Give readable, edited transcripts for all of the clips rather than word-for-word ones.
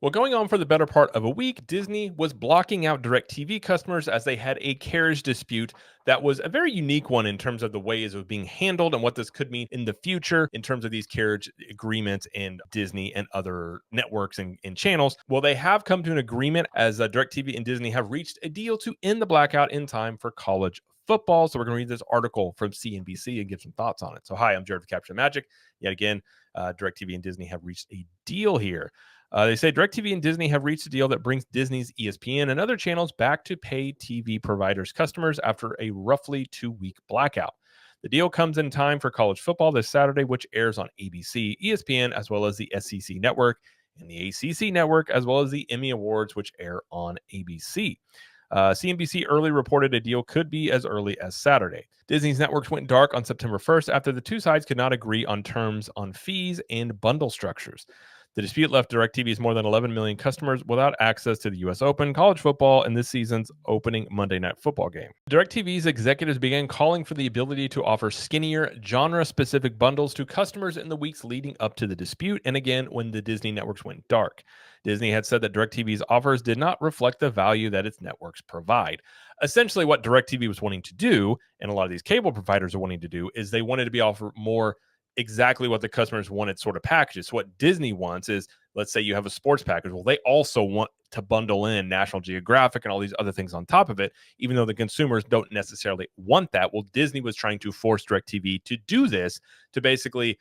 Well, going on for the better part of a week, Disney was blocking out DirecTV customers as they had a carriage dispute that was a very unique one in terms of the ways it was being handled and what this could mean in the future in terms of these carriage agreements and Disney and other networks and channels. Well, they have come to an agreement as DirecTV and Disney have reached a deal to end the blackout in time for college football. So we're going to read this article from CNBC and give some thoughts on it. So hi, I'm Jared with Capture Magic. Yet again, DirecTV and Disney have reached a deal here. They say DirecTV and Disney have reached a deal that brings Disney's ESPN and other channels back to pay TV providers' customers after a roughly 2-week blackout. The deal comes in time for college football this Saturday, which airs on ABC, ESPN, as well as the SEC Network, and the ACC Network, as well as the Emmy Awards, which air on ABC. CNBC early reported a deal could be as early as Saturday. Disney's networks went dark on September 1st after the two sides could not agree on terms on fees and bundle structures. The dispute left DirecTV's more than 11 million customers without access to the U.S. Open, college football, and this season's opening Monday Night Football game. DirecTV's executives began calling for the ability to offer skinnier, genre-specific bundles to customers in the weeks leading up to the dispute, and again when the Disney networks went dark. Disney had said that DirecTV's offers did not reflect the value that its networks provide. Essentially, what DirecTV was wanting to do, and a lot of these cable providers are wanting to do, is they wanted to be offered more exactly what the customers wanted sort of packages. So what Disney wants is, let's say you have a sports package. Well, they also want to bundle in National Geographic and all these other things on top of it, even though the consumers don't necessarily want that. Well, Disney was trying to force DirecTV to do this to basically,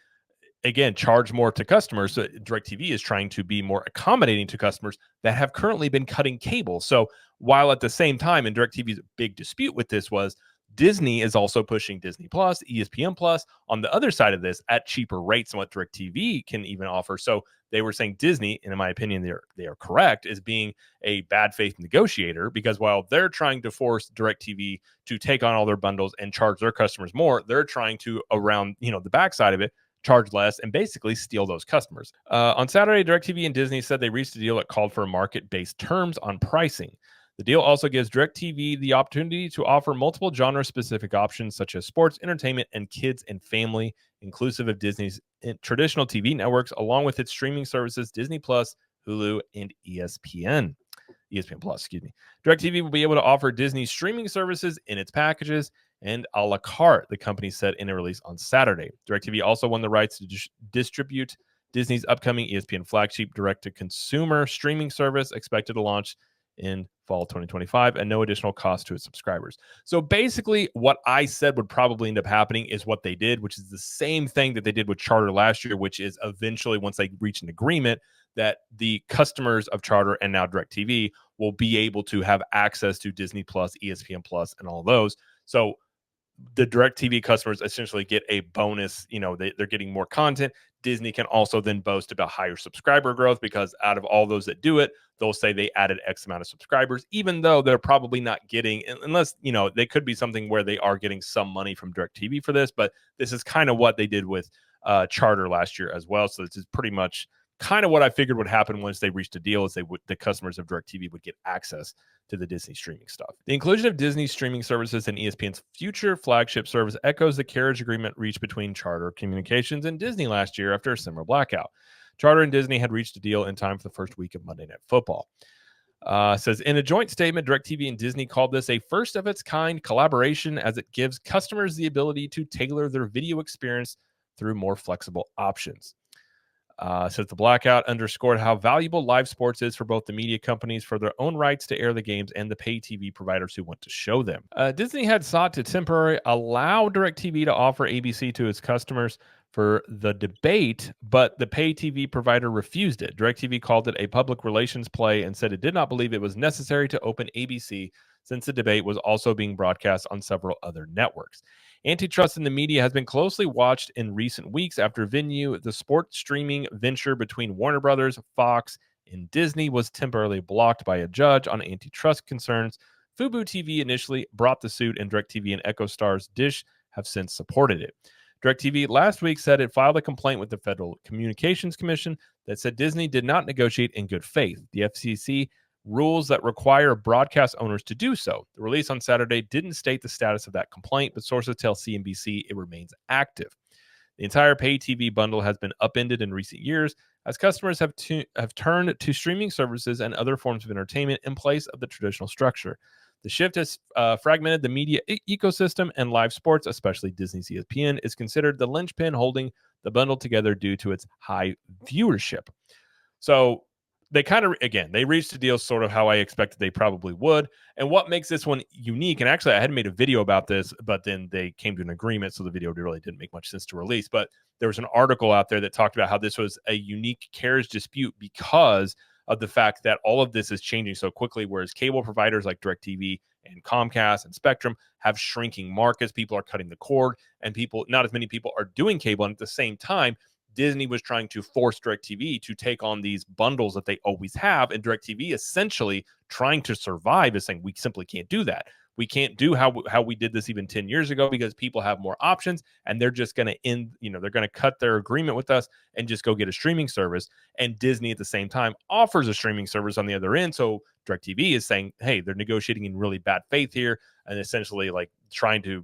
again, charge more to customers. So DirecTV is trying to be more accommodating to customers that have currently been cutting cable. So while at the same time, and DirecTV's big dispute with this was, Disney is also pushing Disney Plus, ESPN Plus on the other side of this at cheaper rates than what DirecTV can even offer. So they were saying Disney, and in my opinion, they are correct, is being a bad faith negotiator, because while they're trying to force DirecTV to take on all their bundles and charge their customers more, they're trying to, around the backside of it, charge less and basically steal those customers. On Saturday, DirecTV and Disney said they reached a deal that called for market-based terms on pricing. The deal also gives DirecTV the opportunity to offer multiple genre-specific options such as sports, entertainment, and kids and family, inclusive of Disney's traditional TV networks, along with its streaming services, Disney Plus, Hulu, and ESPN. ESPN Plus, excuse me. DirecTV will be able to offer Disney streaming services in its packages and a la carte, the company said in a release on Saturday. DirecTV also won the rights to distribute Disney's upcoming ESPN flagship direct-to-consumer streaming service, expected to launch in fall 2025 and no additional cost to its subscribers. So basically what I said would probably end up happening is what they did, which is the same thing that they did with Charter last year, which is eventually, once they reach an agreement, that the customers of Charter and now DirecTV will be able to have access to Disney Plus, ESPN Plus, and all those. So the DirecTV customers essentially get a bonus. They're getting more content. Disney can also then boast about higher subscriber growth, because out of all those that do it, they'll say they added X amount of subscribers, even though they're probably not getting, unless, they could be something where they are getting some money from DirecTV for this. But this is kind of what they did with Charter last year as well. So this is pretty much kind of what I figured would happen once they reached a deal, is the customers of DirecTV would get access to the Disney streaming stuff. The inclusion of Disney streaming services in ESPN's future flagship service echoes the carriage agreement reached between Charter Communications and Disney last year after a similar blackout. Charter and Disney had reached a deal in time for the first week of Monday Night Football. Says in a joint statement, DirecTV and Disney called this a first of its kind collaboration, as it gives customers the ability to tailor their video experience through more flexible options. Says the blackout underscored how valuable live sports is for both the media companies for their own rights to air the games and the pay TV providers who want to show them. Disney had sought to temporarily allow DirecTV to offer ABC to its customers for the debate, but the pay TV provider refused it. DirecTV called it a public relations play and said it did not believe it was necessary to open ABC, since the debate was also being broadcast on several other networks. Antitrust in the media has been closely watched in recent weeks after Venue, the sports streaming venture between Warner Brothers, Fox, and Disney, was temporarily blocked by a judge on antitrust concerns. Fubo TV initially brought the suit, and DirecTV and EchoStar's Dish have since supported it. DirecTV last week said it filed a complaint with the Federal Communications Commission that said Disney did not negotiate in good faith. The FCC rules that require broadcast owners to do so. The release on Saturday didn't state the status of that complaint, but sources tell CNBC it remains active. The entire pay TV bundle has been upended in recent years as customers have turned to streaming services and other forms of entertainment in place of the traditional structure. The shift has fragmented the media ecosystem, and live sports, especially Disney's ESPN, is considered the linchpin holding the bundle together due to its high viewership. So they kind of, again, they reached a deal sort of how I expected they probably would. And what makes this one unique, and actually I had made a video about this, but then they came to an agreement, so the video really didn't make much sense to release. But there was an article out there that talked about how this was a unique carriage dispute because of the fact that all of this is changing so quickly, whereas cable providers like DirecTV and Comcast and Spectrum have shrinking markets. People are cutting the cord, and not as many people are doing cable. And at the same time, Disney was trying to force DirecTV to take on these bundles that they always have. And DirecTV essentially trying to survive is saying, we simply can't do that. We can't do how we did this even 10 years ago because people have more options and they're just going to they're going to cut their agreement with us and just go get a streaming service. And Disney at the same time offers a streaming service on the other end. So DirecTV is saying, hey, they're negotiating in really bad faith here and essentially like trying to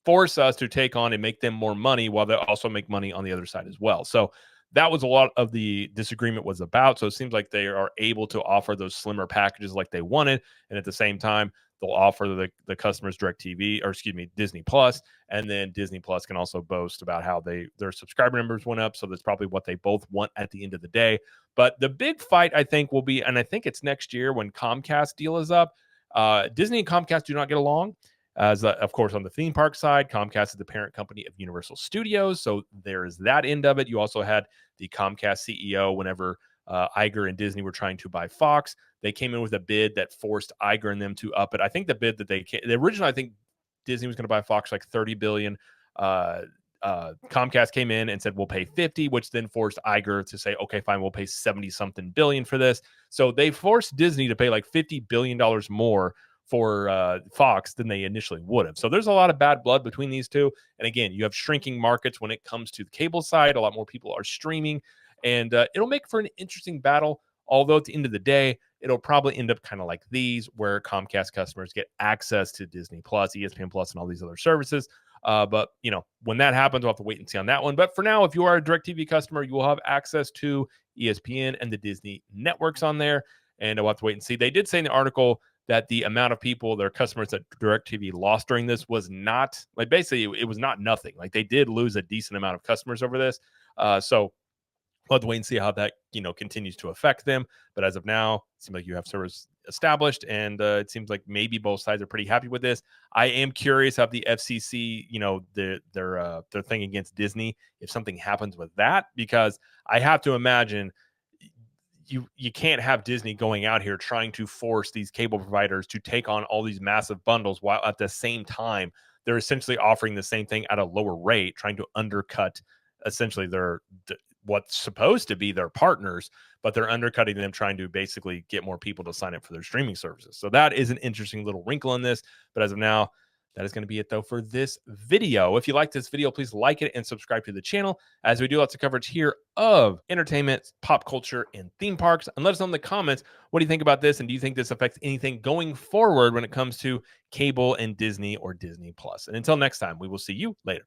force us to take on and make them more money while they also make money on the other side as well. So that was a lot of the disagreement was about. So it seems like they are able to offer those slimmer packages like they wanted. And at the same time, they'll offer the customers Disney Plus. And then Disney Plus can also boast about how their subscriber numbers went up. So that's probably what they both want at the end of the day. But the big fight, I think, will be, and I think it's next year when Comcast deal is up. Disney and Comcast do not get along. As of course, on the theme park side, Comcast is the parent company of Universal Studios. So there is that end of it. You also had the Comcast CEO whenever Iger and Disney were trying to buy Fox. They came in with a bid that forced Iger and them to up it. I think the bid that the original, I think Disney was going to buy Fox like $30 billion. Comcast came in and said, we'll pay 50, which then forced Iger to say, okay, fine, we'll pay 70 something billion for this. So they forced Disney to pay like $50 billion more for Fox than they initially would have. So there's a lot of bad blood between these two. And again, you have shrinking markets when it comes to the cable side. A lot more people are streaming, and it'll make for an interesting battle. Although at the end of the day, it'll probably end up kind of like these, where Comcast customers get access to Disney Plus, ESPN Plus, and all these other services. But when that happens, we'll have to wait and see on that one. But for now, if you are a DirecTV customer, you will have access to ESPN and the Disney networks on there. And we'll have to wait and see. They did say in the article that the amount of people, their customers that DirecTV lost during this was not like, basically it was not nothing. Like they did lose a decent amount of customers over this. So we'll have to wait and see how that, continues to affect them. But as of now, it seems like you have service established, and it seems like maybe both sides are pretty happy with this. I am curious of the FCC, their thing against Disney, if something happens with that, because I have to imagine you can't have Disney going out here trying to force these cable providers to take on all these massive bundles while at the same time they're essentially offering the same thing at a lower rate, trying to undercut essentially what's supposed to be their partners, but they're undercutting them, trying to basically get more people to sign up for their streaming services. So that is an interesting little wrinkle in this. But as of now, that is going to be it, though, for this video. If you like this video, please like it and subscribe to the channel, as we do lots of coverage here of entertainment, pop culture, and theme parks. And let us know in the comments, what do you think about this? And do you think this affects anything going forward when it comes to cable and Disney or Disney Plus? And until next time, we will see you later.